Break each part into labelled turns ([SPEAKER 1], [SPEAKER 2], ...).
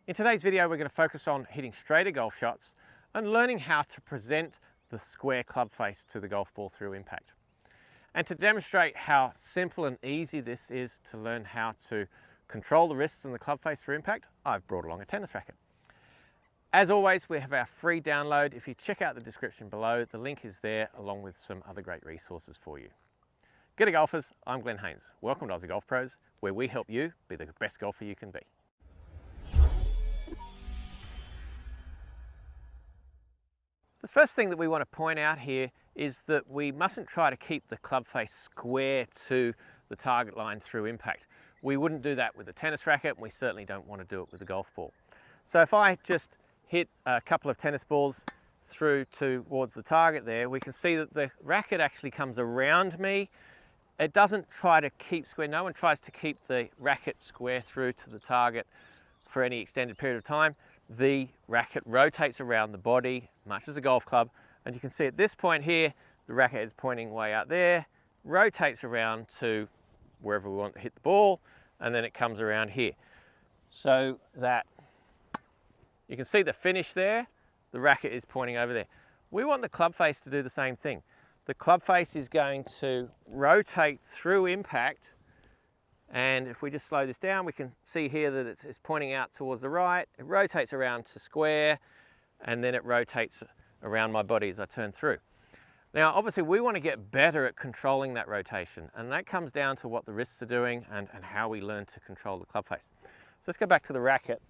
[SPEAKER 1] In today's video, we're going to focus on hitting straighter golf shots and learning how to present the square club face to the golf ball through impact. And to demonstrate how simple and easy this is to learn how to control the wrists and the club face through impact, I've brought along a tennis racket. As always, we have our free download. If you check out the description below, the link is there along with some other great resources for you. G'day golfers, I'm Glen Haynes. Welcome to Aussie Golf Pros, where we help you be the best golfer you can be. The first thing that we want to point out here is that we mustn't try to keep the club face square to the target line through impact. We wouldn't do that with a tennis racket, and we certainly don't want to do it with a golf ball. So if I just hit a couple of tennis balls through towards the target there, we can see that the racket actually comes around me. It doesn't try to keep square. No one tries to keep the racket square through to the target for any extended period of time. The racket rotates around the body, much as a golf club. And you can see at this point here, the racket is pointing way out there, rotates around to wherever we want to hit the ball, and then it comes around here. So that you can see the finish there, the racket is pointing over there. We want the club face to do the same thing. The club face is going to rotate through impact, and if we just slow this down, we can see here that it's pointing out towards the right. It rotates around to square, and then it rotates around my body as I turn through. Now, obviously, we want to get better at controlling that rotation, and that comes down to what the wrists are doing and how we learn to control the club face. So let's go back to the racket.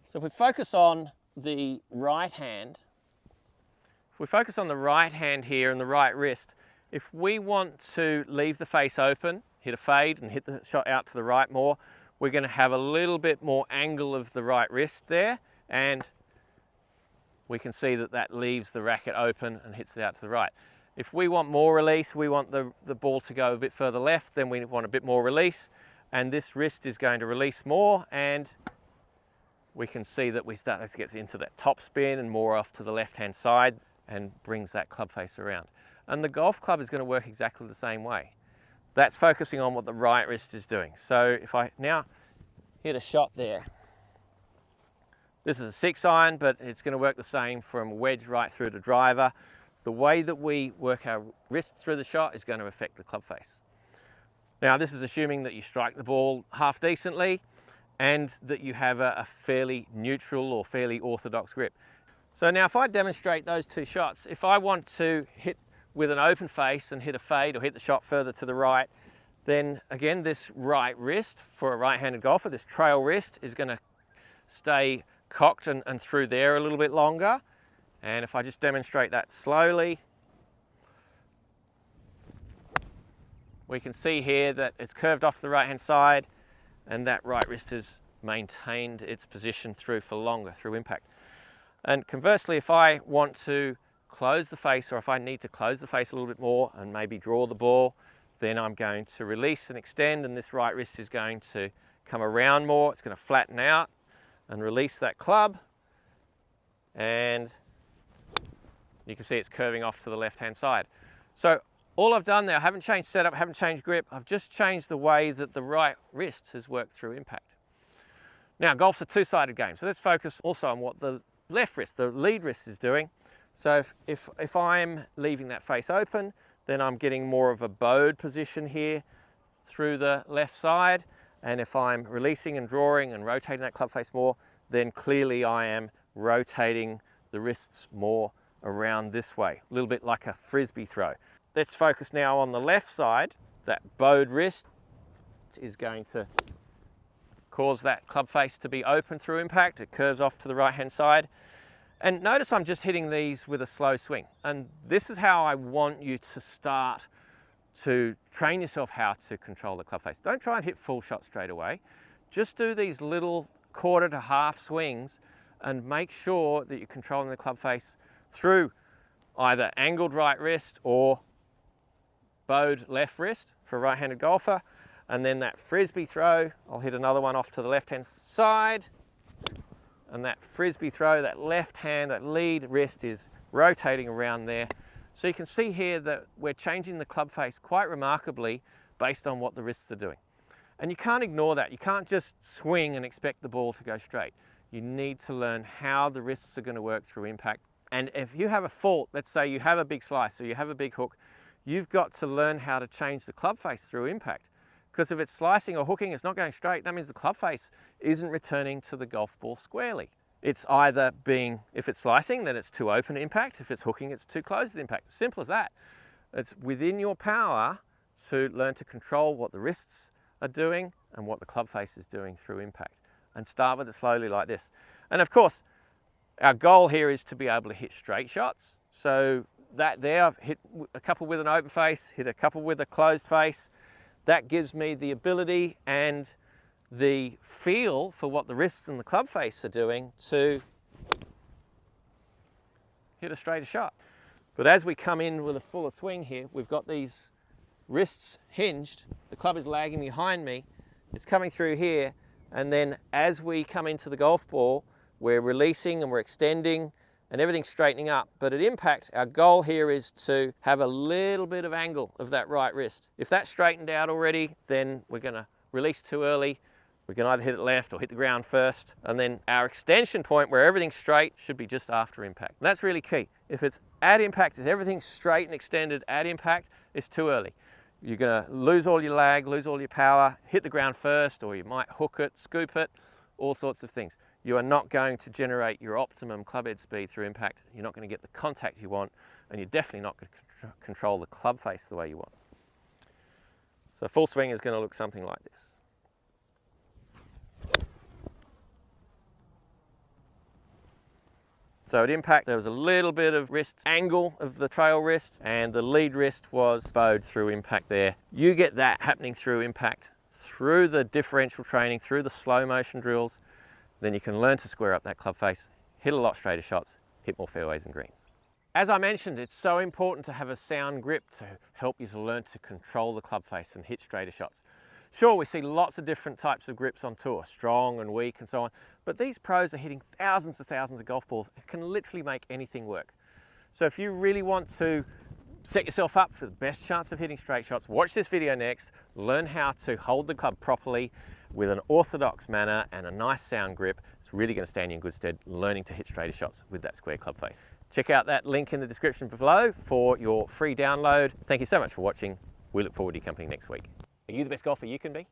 [SPEAKER 1] So if we focus on the right hand, here and the right wrist, if we want to leave the face open, hit a fade and hit the shot out to the right more, we're going to have a little bit more angle of the right wrist there, and we can see that that leaves the racket open and hits it out to the right. If we want more release, we want the ball to go a bit further left, then we want a bit more release, and this wrist is going to release more, and we can see that we start to get into that top spin and more off to the left-hand side and brings that club face around. And the golf club is going to work exactly the same way. That's focusing on what the right wrist is doing. So if I now hit a shot there, this is a 6-iron, but it's going to work the same from wedge right through to driver. The way that we work our wrists through the shot is going to affect the club face. Now, this is assuming that you strike the ball half decently and that you have a fairly neutral or fairly orthodox grip. So now if I demonstrate those two shots, if I want to hit with an open face and hit a fade or hit the shot further to the right, then again, this right wrist for a right-handed golfer, this trail wrist is going to stay cocked and through there a little bit longer. And if I just demonstrate that slowly, we can see here that it's curved off to the right-hand side, and that right wrist has maintained its position through for longer, through impact. And conversely, if I want to close the face, or if I need to close the face a little bit more and maybe draw the ball, then I'm going to release and extend, and this right wrist is going to come around more. It's going to flatten out and release that club. And you can see it's curving off to the left-hand side. So all I've done there, I haven't changed setup, I haven't changed grip, I've just changed the way that the right wrist has worked through impact. Now, golf's a two-sided game, so let's focus also on what the left wrist, the lead wrist, is doing. So if I'm leaving that face open, then I'm getting more of a bowed position here through the left side. And if I'm releasing and drawing and rotating that club face more, then clearly I am rotating the wrists more around this way, a little bit like a frisbee throw. Let's focus now on the left side. That bowed wrist is going to cause that club face to be open through impact. It curves off to the right-hand side. And notice I'm just hitting these with a slow swing. And this is how I want you to start to train yourself how to control the club face. Don't try and hit full shots straight away. Just do these little quarter to half swings and make sure that you're controlling the club face through either angled right wrist or bowed left wrist for a right-handed golfer. And then that frisbee throw, I'll hit another one off to the left-hand side. And that frisbee throw, that left hand, that lead wrist is rotating around there. So you can see here that we're changing the club face quite remarkably based on what the wrists are doing. And you can't ignore that. You can't just swing and expect the ball to go straight. You need to learn how the wrists are going to work through impact. And if you have a fault, let's say you have a big slice or you have a big hook, you've got to learn how to change the club face through impact. Because if it's slicing or hooking, it's not going straight, that means the club face isn't returning to the golf ball squarely. It's either being, if it's slicing, then it's too open at impact. If it's hooking, it's too close at impact. Simple as that. It's within your power to learn to control what the wrists are doing and what the club face is doing through impact. And start with it slowly like this. And of course, our goal here is to be able to hit straight shots. So that there, I've hit a couple with an open face, hit a couple with a closed face. That gives me the ability and the feel for what the wrists and the club face are doing to hit a straighter shot. But as we come in with a fuller swing here, we've got these wrists hinged, the club is lagging behind me, it's coming through here, and then as we come into the golf ball, we're releasing and we're extending and everything's straightening up. But at impact, our goal here is to have a little bit of angle of that right wrist. If that's straightened out already, then we're going to release too early. We can either hit it left or hit the ground first. And then our extension point where everything's straight should be just after impact. And that's really key. If it's at impact, if everything's straight and extended at impact, it's too early. You're going to lose all your lag, lose all your power, hit the ground first, or you might hook it, scoop it, all sorts of things. You are not going to generate your optimum club head speed through impact. You're not going to get the contact you want, and you're definitely not going to control the club face the way you want. So full swing is going to look something like this. So at impact, there was a little bit of wrist angle of the trail wrist, and the lead wrist was bowed through impact there. You get that happening through impact, through the differential training, through the slow motion drills, then you can learn to square up that club face, hit a lot straighter shots, hit more fairways and greens. As I mentioned, it's so important to have a sound grip to help you to learn to control the club face and hit straighter shots. Sure, we see lots of different types of grips on tour, strong and weak and so on, but these pros are hitting thousands of golf balls. It can literally make anything work. So if you really want to set yourself up for the best chance of hitting straight shots, watch this video next, learn how to hold the club properly with an orthodox manner and a nice sound grip. It's really going to stand you in good stead learning to hit straighter shots with that square club face. Check out that link in the description below for your free download. Thank you so much for watching. We look forward to your company next week. Are you the best golfer you can be?